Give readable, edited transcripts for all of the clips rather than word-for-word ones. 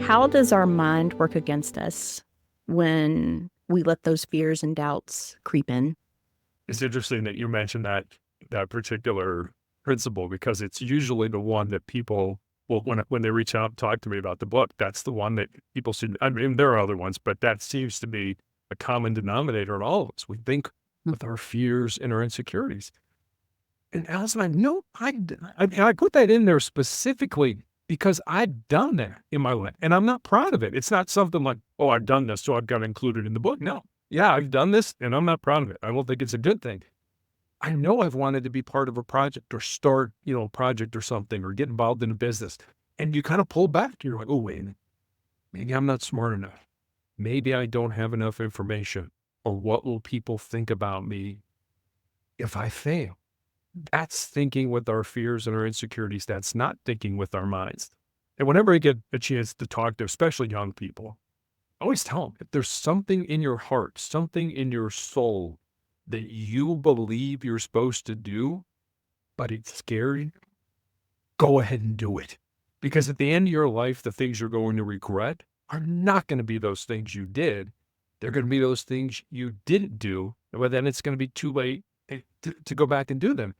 How does our mind work against us when we let those fears and doubts creep in? It's interesting that you mentioned that particular principle because it's usually the one that people will when they reach out and talk to me about the book, that's the one that people seem. I mean, there are other ones, but that seems to be a common denominator in all of us. We think with our fears and our insecurities. And Alison, I know I put that in there specifically because I've done that in my life, and I'm not proud of it. It's not something like, "Oh, I've done this, so I've got to include it in the book." No. Yeah, I've done this, and I'm not proud of it. I don't think it's a good thing. I know I've wanted to be part of a project or start, a project or something or get involved in a business, and you kind of pull back. You're like, "Oh, wait a minute. Maybe I'm not smart enough. Maybe I don't have enough information, or what will people think about me if I fail?" That's thinking with our fears and our insecurities. That's not thinking with our minds. And whenever I get a chance to talk to, especially young people, I always tell them if there's something in your heart, something in your soul that you believe you're supposed to do, but it's scary, go ahead and do it. Because at the end of your life, the things you're going to regret are not going to be those things you did. They're going to be those things you didn't do. But then it's going to be too late to go back and do them.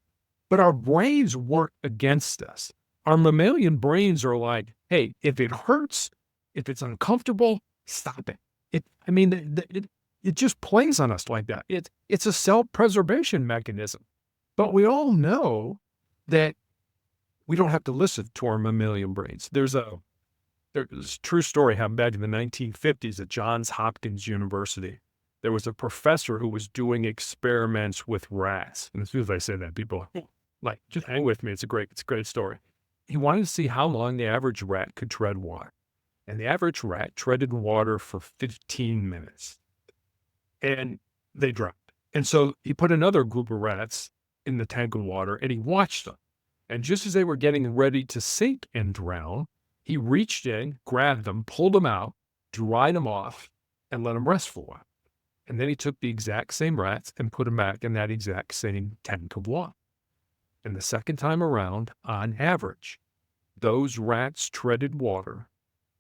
But our brains work against us. Our mammalian brains are like, hey, if it hurts, if it's uncomfortable, stop it. It just plays on us like that. It's a self-preservation mechanism. But we all know that we don't have to listen to our mammalian brains. There's a true story happened back in the 1950s at Johns Hopkins University. There was a professor who was doing experiments with rats. And as soon as I say that, people are like, just hang with me. It's a great story. He wanted to see how long the average rat could tread water. And the average rat treaded water for 15 minutes. And they drowned. And so he put another group of rats in the tank of water and he watched them. And just as they were getting ready to sink and drown, he reached in, grabbed them, pulled them out, dried them off, and let them rest for a while. And then he took the exact same rats and put them back in that exact same tank of water. And the second time around, on average, those rats treaded water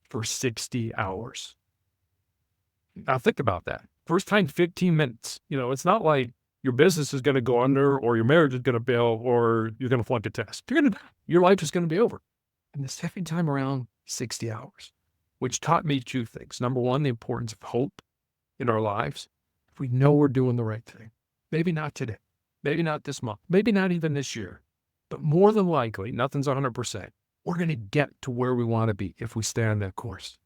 for 60 hours. Now think about that. First time, 15 minutes. It's not like your business is going to go under or your marriage is going to fail or you're going to flunk a test. Your life is going to be over. And the second time around, 60 hours, which taught me two things. Number one, the importance of hope in our lives. If we know we're doing the right thing, maybe not today, maybe not this month, maybe not even this year, but more than likely, nothing's 100%. We're going to get to where we want to be if we stay on that course.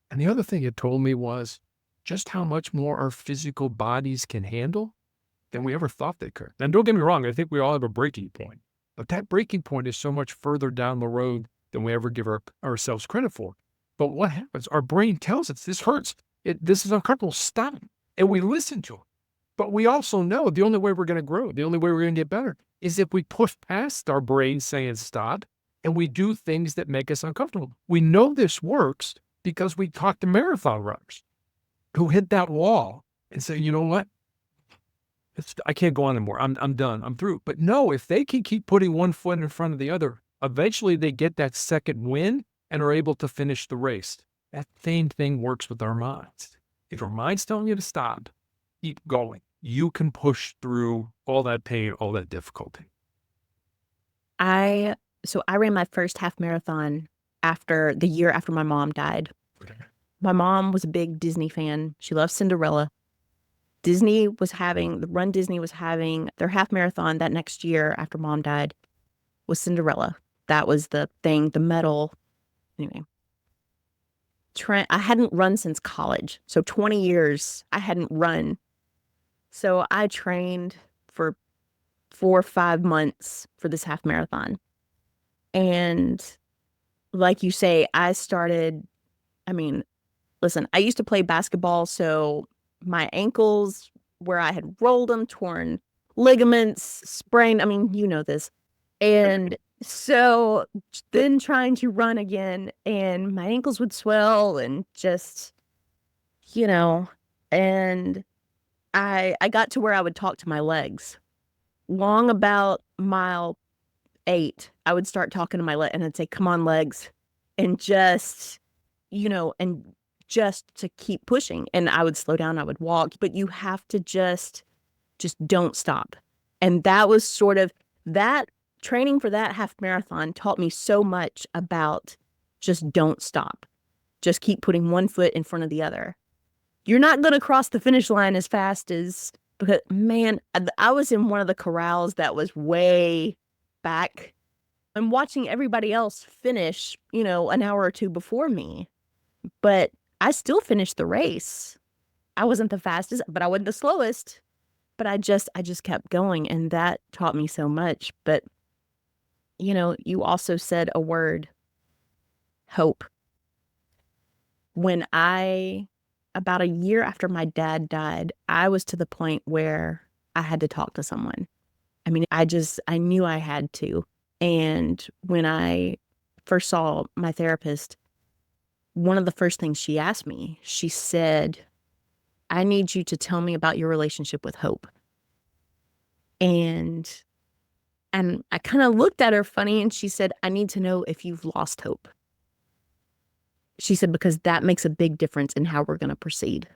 And the other thing it told me was just how much more our physical bodies can handle than we ever thought they could. And don't get me wrong, I think we all have a breaking point. But that breaking point is so much further down the road than we ever give ourselves credit for. But what happens? Our brain tells us this hurts. This is uncomfortable. Stop. And we listen to it. But we also know the only way we're going to grow, the only way we're going to get better is if we push past our brain saying stop and we do things that make us uncomfortable. We know this works because we talk to marathon runners who hit that wall and say, you know what? I can't go on anymore. I'm done. I'm through. But no, if they can keep putting one foot in front of the other, eventually they get that second win and are able to finish the race. That same thing works with our minds. If your mind's telling you to stop, keep going. You can push through all that pain, all that difficulty. I ran my first half marathon after the year after my mom died. Okay. My mom was a big Disney fan. She loved Cinderella. Disney was having their half marathon that next year after mom died was Cinderella. That was the thing, the medal. Anyway, I hadn't run since college. So 20 years I hadn't run. So I trained for 4 or 5 months for this half marathon. And like you say, listen, I used to play basketball, so my ankles, where I had rolled them, torn ligaments, sprained, you know this. And so then trying to run again, and my ankles would swell and just, and I got to where I would talk to my legs. Long about mile 8, I would start talking to my leg and I'd say, come on, legs, and just and just to keep pushing. And I would slow down, I would walk, but you have to just don't stop. And that was sort of that training for that half marathon taught me so much about just don't stop. Just keep putting one foot in front of the other. You're not going to cross the finish line as fast as, because man, I was in one of the corrals that was way back. I'm watching everybody else finish, an hour or two before me, but I still finished the race. I wasn't the fastest, but I wasn't the slowest. But I just kept going, and that taught me so much. But you also said a word, hope. When about a year after my dad died, I was to the point where I had to talk to someone. I mean, I knew I had to. And when I first saw my therapist, one of the first things she asked me, she said, I need you to tell me about your relationship with hope. And I kind of looked at her funny, and she said, I need to know if you've lost hope. She said, because that makes a big difference in how we're going to proceed.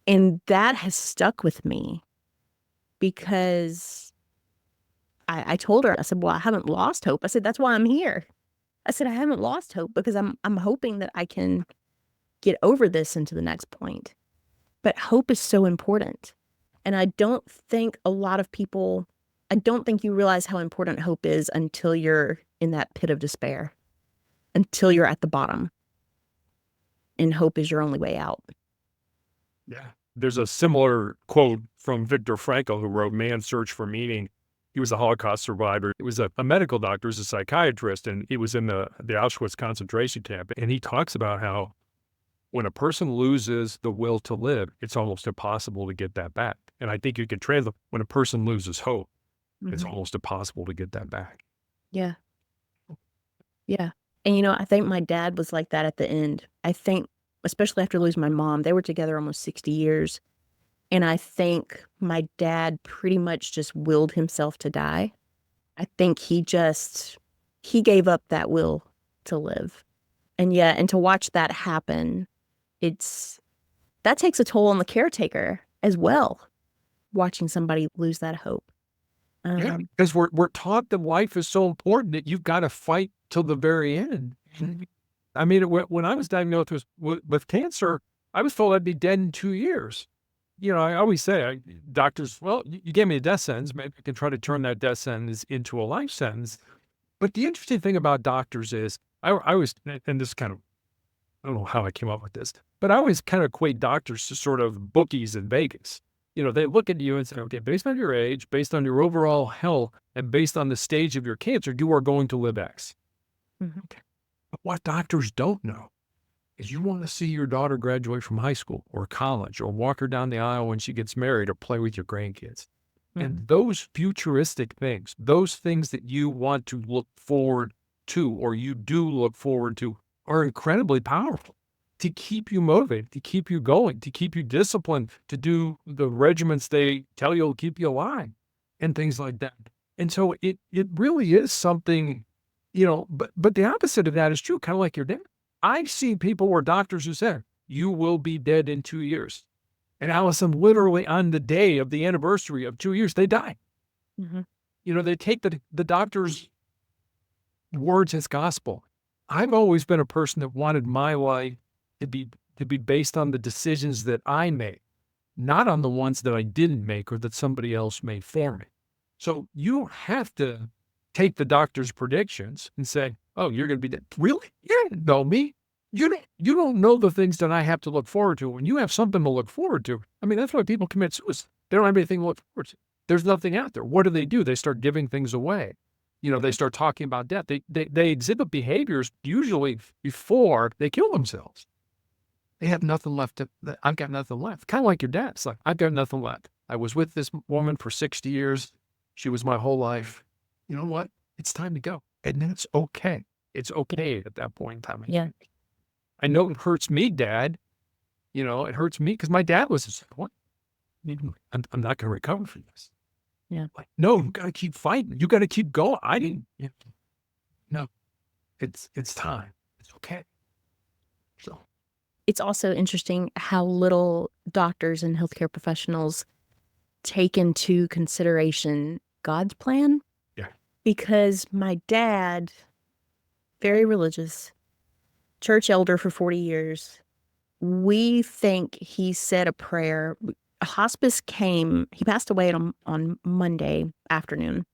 And that has stuck with me because I told her, I said, well, I haven't lost hope. I said, that's why I'm here. I said, I haven't lost hope because I'm hoping that I can get over this into the next point. But hope is so important. And I don't think you realize how important hope is until you're in that pit of despair, until you're at the bottom. And hope is your only way out. Yeah. There's a similar quote from Viktor Frankl, who wrote Man's Search for Meaning. He was a Holocaust survivor. He was a medical doctor, he was a psychiatrist, and he was in the Auschwitz concentration camp. And he talks about how when a person loses the will to live, it's almost impossible to get that back. And I think you could translate, when a person loses hope, it's almost impossible to get that back. Yeah. Yeah. And, I think my dad was like that at the end. I think, especially after losing my mom, they were together almost 60 years. And I think my dad pretty much just willed himself to die. I think he gave up that will to live. And to watch that happen, that takes a toll on the caretaker as well, watching somebody lose that hope. Yeah, because we're taught that life is so important that you've got to fight till the very end. I mean, when I was diagnosed with cancer, I was told I'd be dead in 2 years. I always say, doctors, well, you gave me a death sentence. Maybe I can try to turn that death sentence into a life sentence. But the interesting thing about doctors is, I always, and this kind of, I don't know how I came up with this, but I always kind of equate doctors to sort of bookies in Vegas. They look at you and say, okay, based on your age, based on your overall health, and based on the stage of your cancer, you are going to live X. Okay. But what doctors don't know is you want to see your daughter graduate from high school or college, or walk her down the aisle when she gets married, or play with your grandkids. And those futuristic things, those things that you want to look forward to, or you do look forward to, are incredibly powerful to keep you motivated, to keep you going, to keep you disciplined, to do the regimens they tell you will keep you alive, and things like that. And so it really is something, but the opposite of that is true, kind of like your dad. I've seen people where doctors who said, you will be dead in 2 years. And Alison, literally on the day of the anniversary of 2 years, they die. They take the doctor's words as gospel. I've always been a person that wanted my life to be based on the decisions that I made, not on the ones that I didn't make or that somebody else made for me. So you don't have to take the doctor's predictions and say, oh, you're going to be dead. Really? You don't know me. You don't know the things that I have to look forward to. When you have something to look forward to, I mean, that's why people commit suicide. They don't have anything to look forward to. There's nothing out there. What do? They start giving things away. They start talking about death. They exhibit behaviors usually before they kill themselves. They have nothing left. I've got nothing left. Kind of like your dad. It's like, I've got nothing left. I was with this woman for 60 years. She was my whole life. You know what? It's time to go. And then it's okay. It's okay at that point in time. Yeah. I know it hurts me, Dad. It hurts me because my dad was just like, what? I'm not going to recover from this. Yeah. Like, no, you got to keep fighting. You got to keep going. No, it's time. It's okay. So It's also interesting how little doctors and healthcare professionals take into consideration God's plan. yeah, Because my dad, very religious, church elder for 40 years, we think he said a prayer. Hospice came, he passed away on Monday afternoon.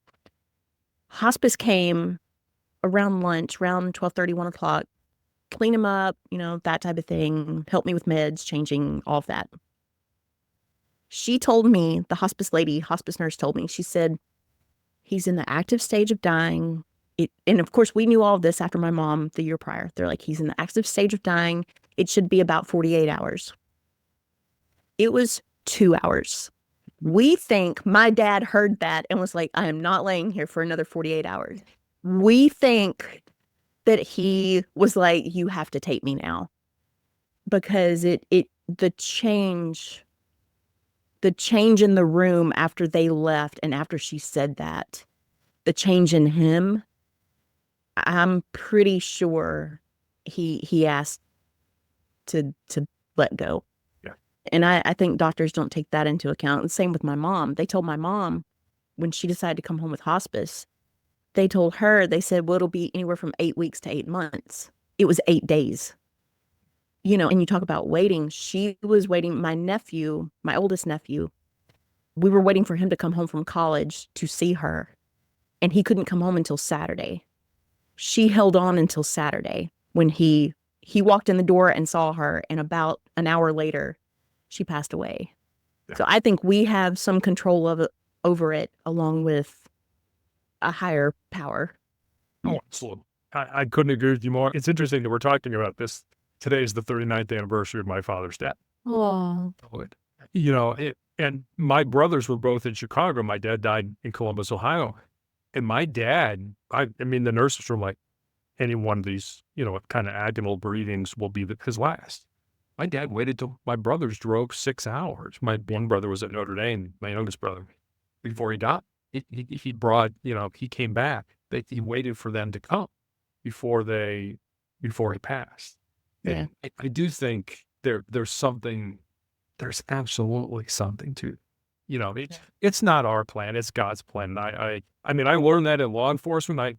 Hospice came around lunch, around 12:30, 1 o'clock, clean him up, that type of thing, help me with meds, changing, all of that. She told me, the hospice lady, hospice nurse told me, she said, he's in the active stage of dying. And of course, we knew all of this after my mom the year prior. They're like, he's in the active stage of dying. It should be about 48 hours. It was 2 hours. We think my dad heard that and was like, I am not laying here for another 48 hours. We think that he was like, you have to take me now. Because the change in the room after they left and after she said that, the change in him, I'm pretty sure he asked to let go. yeah, And I think doctors don't take that into account. And same with my mom. They told my mom when she decided to come home with hospice, they told her, they said, well, it'll be anywhere from 8 weeks to 8 months. It was 8 days. And you talk about waiting. She was waiting. My nephew, my oldest nephew, we were waiting for him to come home from college to see her. And he couldn't come home until Saturday. She held on until Saturday when he walked in the door and saw her, and about an hour later, she passed away. yeah. So I think we have some control over it, along with a higher power. Oh, absolutely. I couldn't agree with you more. It's interesting that we're talking about this. Today is the 39th anniversary of my father's death. Oh, And my brothers were both in Chicago. My dad died in Columbus, Ohio. And my dad, I mean, the nurses were like, any one of these, kind of agonal breathings will be his last. My dad waited till my brothers drove 6 hours. My one brother was at Notre Dame, my youngest brother, before he died. He brought, he came back. He waited for them to come before he passed. yeah. And I do think there's absolutely something to, it's not our plan, it's God's plan. I mean, I learned that in law enforcement.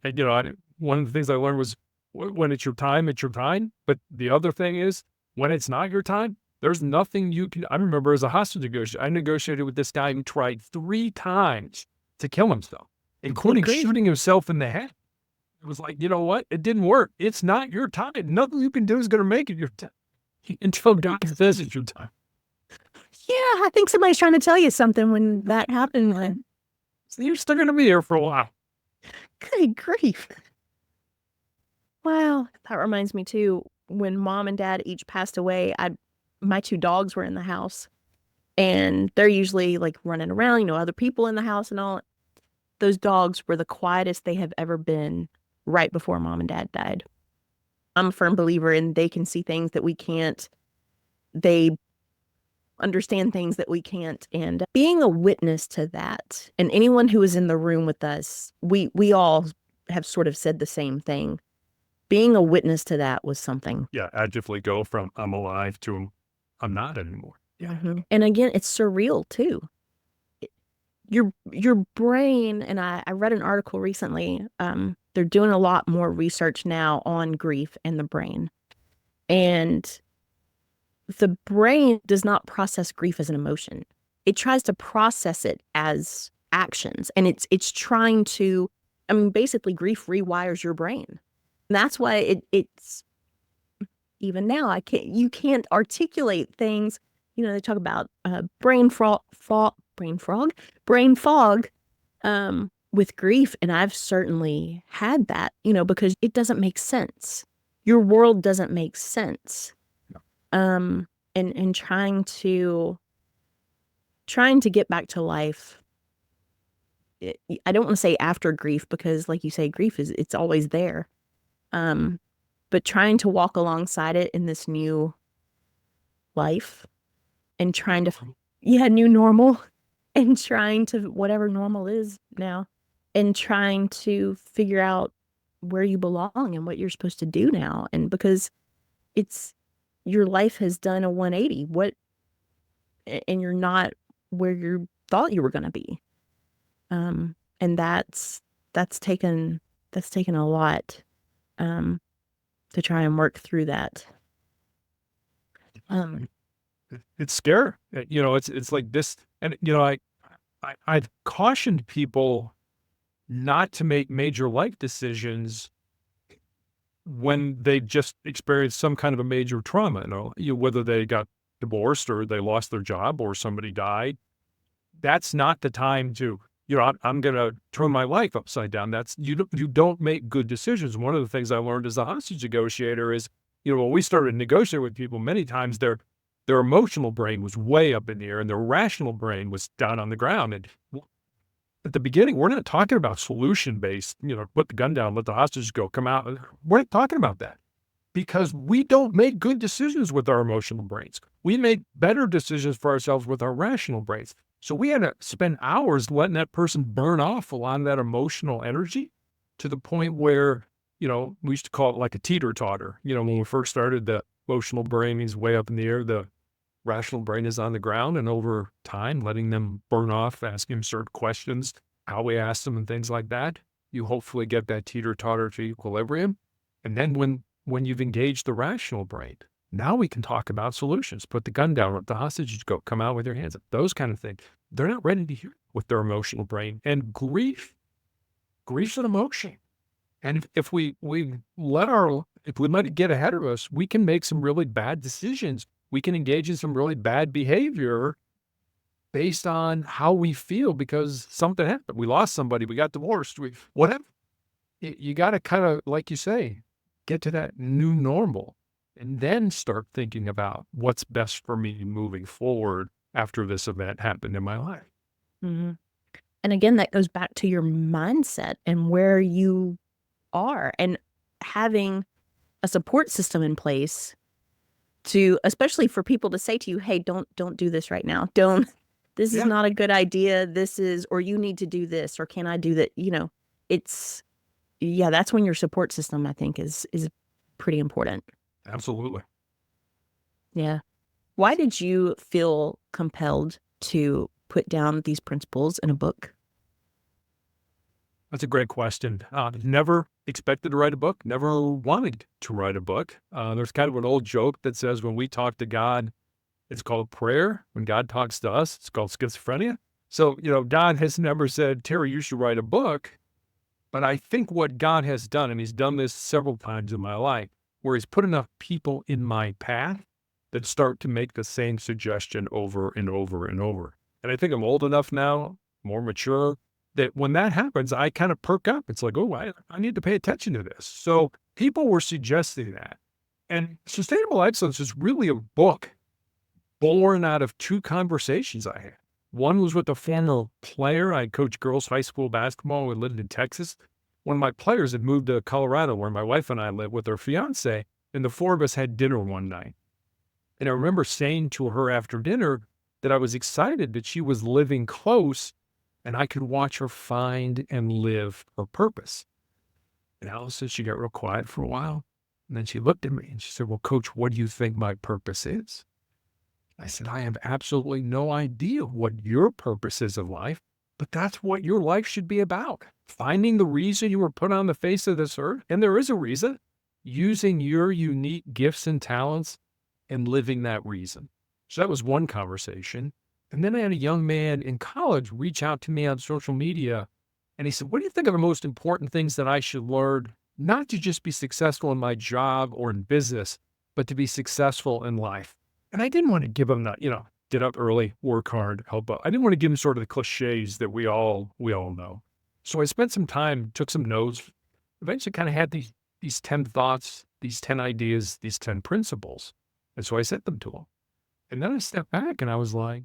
One of the things I learned was when it's your time, it's your time. But the other thing is when it's not your time, there's nothing you can. I remember as a hostage negotiator, I negotiated with this guy who tried 3 times to kill himself, including shooting himself in the head. It was like, you know what? It didn't work. It's not your time. Nothing you can do is going to make it your time until God says it's your time. Yeah, I think somebody's trying to tell you something when that happened. So you're still going to be here for a while. Good grief. Wow. That reminds me too, when mom and dad each passed away, my 2 dogs were in the house, and they're usually like running around, other people in the house and all. Those dogs were the quietest they have ever been right before mom and dad died. I'm a firm believer in they can see things that we can't. They understand things that we can't. And being a witness to that, and anyone who was in the room with us, we all have sort of said the same thing. Being a witness to that was something. Yeah, adjectively go from I'm alive to I'm not anymore. Yeah. Mm-hmm. And again, it's surreal too. Your brain, and I read an article recently, they're doing a lot more research now on grief and the brain. And the brain does not process grief as an emotion. It tries to process it as actions. And it's trying to, basically grief rewires your brain. And that's why it's even now, you can't articulate things. They talk about brain fog with grief. And I've certainly had that, because it doesn't make sense. Your world doesn't make sense. And trying to get back to life. I don't want to say after grief, because like you say, grief it's always there. But trying to walk alongside it in this new life, and trying to, new normal, and trying to, whatever normal is now, and trying to figure out where you belong and what you're supposed to do now. And because your life has done a 180. And you're not where you thought you were going to be. And that's taken a lot to try and work through that. It's scary. It's like this, and I've cautioned people not to make major life decisions when they just experienced some kind of a major trauma. Whether they got divorced or they lost their job or somebody died. That's not the time to, I'm going to turn my life upside down. You don't make good decisions. One of the things I learned as a hostage negotiator is, when we started negotiating with people, many times their emotional brain was way up in the air and their rational brain was down on the ground. And at the beginning, we're not talking about solution-based, put the gun down, let the hostages go, come out. We're not talking about that because we don't make good decisions with our emotional brains. We make better decisions for ourselves with our rational brains. So we had to spend hours letting that person burn off a lot of that emotional energy to the point where, we used to call it like a teeter-totter. When we first started, the emotional brain is way up in the air, the rational brain is on the ground, and over time, letting them burn off, asking them certain questions, how we ask them and things like that, you hopefully get that teeter-totter to equilibrium. And then when you've engaged the rational brain, now we can talk about solutions. Put the gun down, let the hostages go, come out with your hands up, those kind of things. They're not ready to hear with their emotional brain. And grief's an emotion. And if we let it get ahead of us, we can make some really bad decisions. We can engage in some really bad behavior based on how we feel because something happened. We lost somebody, we got divorced, whatever. You got to kind of, like you say, get to that new normal and then start thinking about what's best for me moving forward after this event happened in my life. Mm-hmm. And again, that goes back to your mindset and where you are and having a support system in place to, especially for people to say to you, hey, don't do this right now. This is not a good idea. Or you need to do this, or can I do that? That's when your support system, I think, is pretty important. Absolutely. Yeah. Why did you feel compelled to put down these principles in a book? That's a great question. Never expected to write a book, never wanted to write a book. There's kind of an old joke that says when we talk to God, it's called prayer. When God talks to us, it's called schizophrenia. So, God has never said, Terry, you should write a book. But I think what God has done, and he's done this several times in my life, where he's put enough people in my path that start to make the same suggestion over and over and over. And I think I'm old enough now, more mature, that when that happens, I kind of perk up. It's like, oh, I need to pay attention to this. So people were suggesting that. And Sustainable Excellence is really a book born out of two conversations I had. One was with a former player. I coached girls high school basketball. We lived in Texas. One of my players had moved to Colorado, where my wife and I live with her fiance, and the four of us had dinner one night. And I remember saying to her after dinner that I was excited that she was living close and I could watch her find and live her purpose. And Alison, she got real quiet for a while. And then she looked at me and she said, well, Coach, what do you think my purpose is? I said, I have absolutely no idea what your purpose is in life, but that's what your life should be about. Finding the reason you were put on the face of this earth, and there is a reason, using your unique gifts and talents and living that reason. So that was one conversation. And then I had a young man in college reach out to me on social media, and he said, what do you think are the most important things that I should learn, not to just be successful in my job or in business, but to be successful in life? And I didn't want to give him that, get up early, work hard, help out. I didn't want to give him sort of the cliches that we all know. So I spent some time, took some notes, eventually kind of had these 10 thoughts, these 10 ideas, these 10 principles. And so I sent them to him. And then I stepped back and I was like,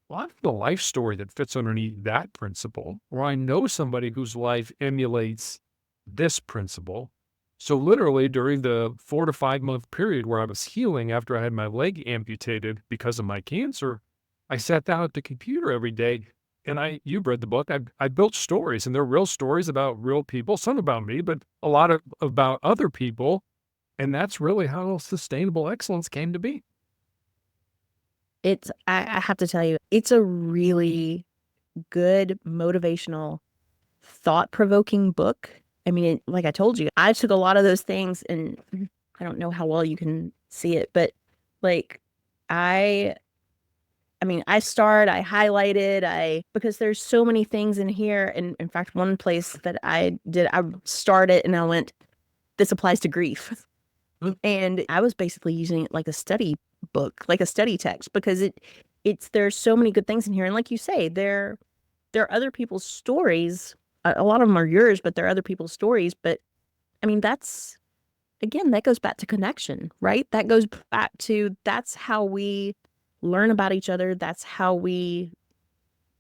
well, I have the life story that fits underneath that principle, or I know somebody whose life emulates this principle. So literally during the 4 to 5 month period where I was healing after I had my leg amputated because of my cancer, I sat down at the computer every day and you've read the book, I built stories, and they're real stories about real people, some about me, but a lot about other people. And that's really how sustainable excellence came to be. I have to tell you, it's a really good motivational, thought-provoking book. I mean, like I told you, I took a lot of those things, and I don't know how well you can see it, but like I I mean, I highlighted, because there's so many things in here. And in fact, one place that I did, I started and I went, this applies to grief. And I was basically using it like a study book, like a study text, because there's so many good things in here. And like you say, there are other people's stories. A lot of them are yours, but there are other people's stories. But I mean, again, that goes back to connection, right? That goes back to that's how we learn about each other. That's how we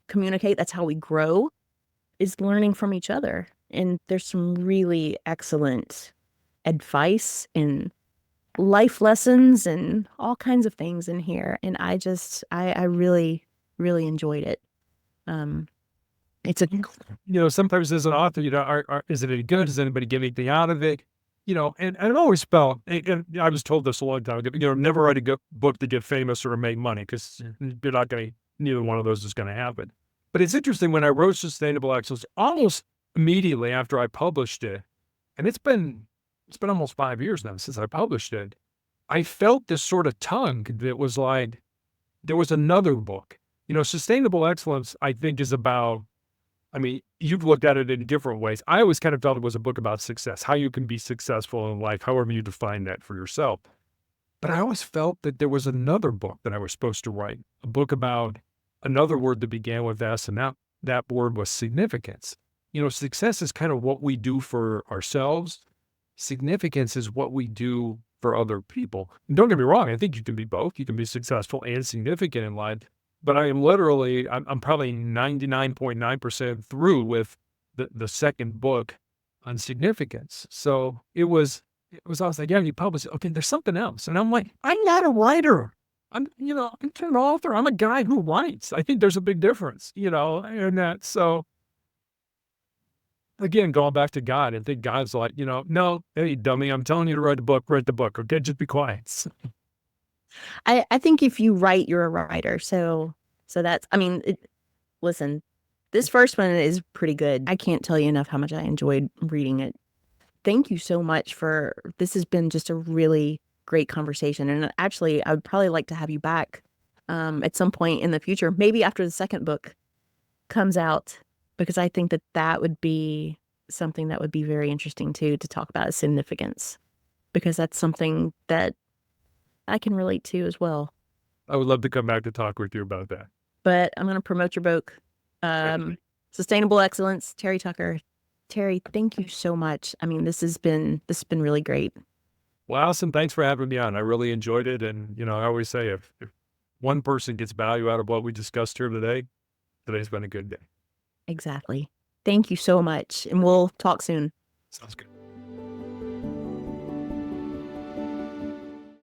communicate. That's how we grow, is learning from each other. And there's some really excellent advice and life lessons and all kinds of things in here. And I really, really enjoyed it. Um, it's a, Sometimes as an author, is it any good? Does anybody get anything out of it? And it always felt, and I was told this a long time ago, never write a good book to get famous or to make money, because you're not going to, neither one of those is going to happen. But it's interesting, when I wrote Sustainable Excellence, almost immediately after I published it, and it's been almost 5 years now since I published it, I felt this sort of tug that was like, there was another book. Sustainable Excellence, I think, is about, I mean, you've looked at it in different ways. I always kind of felt it was a book about success, how you can be successful in life, however you define that for yourself. But I always felt that there was another book that I was supposed to write, a book about another word that began with S, and that word was significance. Success is kind of what we do for ourselves. Significance is what we do for other people. And don't get me wrong, I think you can be both. You can be successful and significant in life. But I'm probably 99.9% through with the second book on significance. So I was like, yeah, you publish it. Okay, there's something else. And I'm like, I'm not a writer. I'm an author. I'm a guy who writes. I think there's a big difference, and that. So again, going back to God, I think God's like, no, hey, dummy, I'm telling you to write the book, okay? Just be quiet. I think if you write, you're a writer. So that's, I mean, listen, this first one is pretty good. I can't tell you enough how much I enjoyed reading it. Thank you so much this has been just a really great conversation. And actually, I would probably like to have you back at some point in the future, maybe after the second book comes out, because I think that would be something that would be very interesting too, to talk about significance, because that's something that I can relate to as well. I would love to come back to talk with you about that. But I'm going to promote your book, Sustainable Excellence, Terry Tucker. Terry, thank you so much. I mean, this has been really great. Well, Alison, thanks for having me on. I really enjoyed it. And, I always say, if one person gets value out of what we discussed here today, today's been a good day. Exactly. Thank you so much. And we'll talk soon. Sounds good.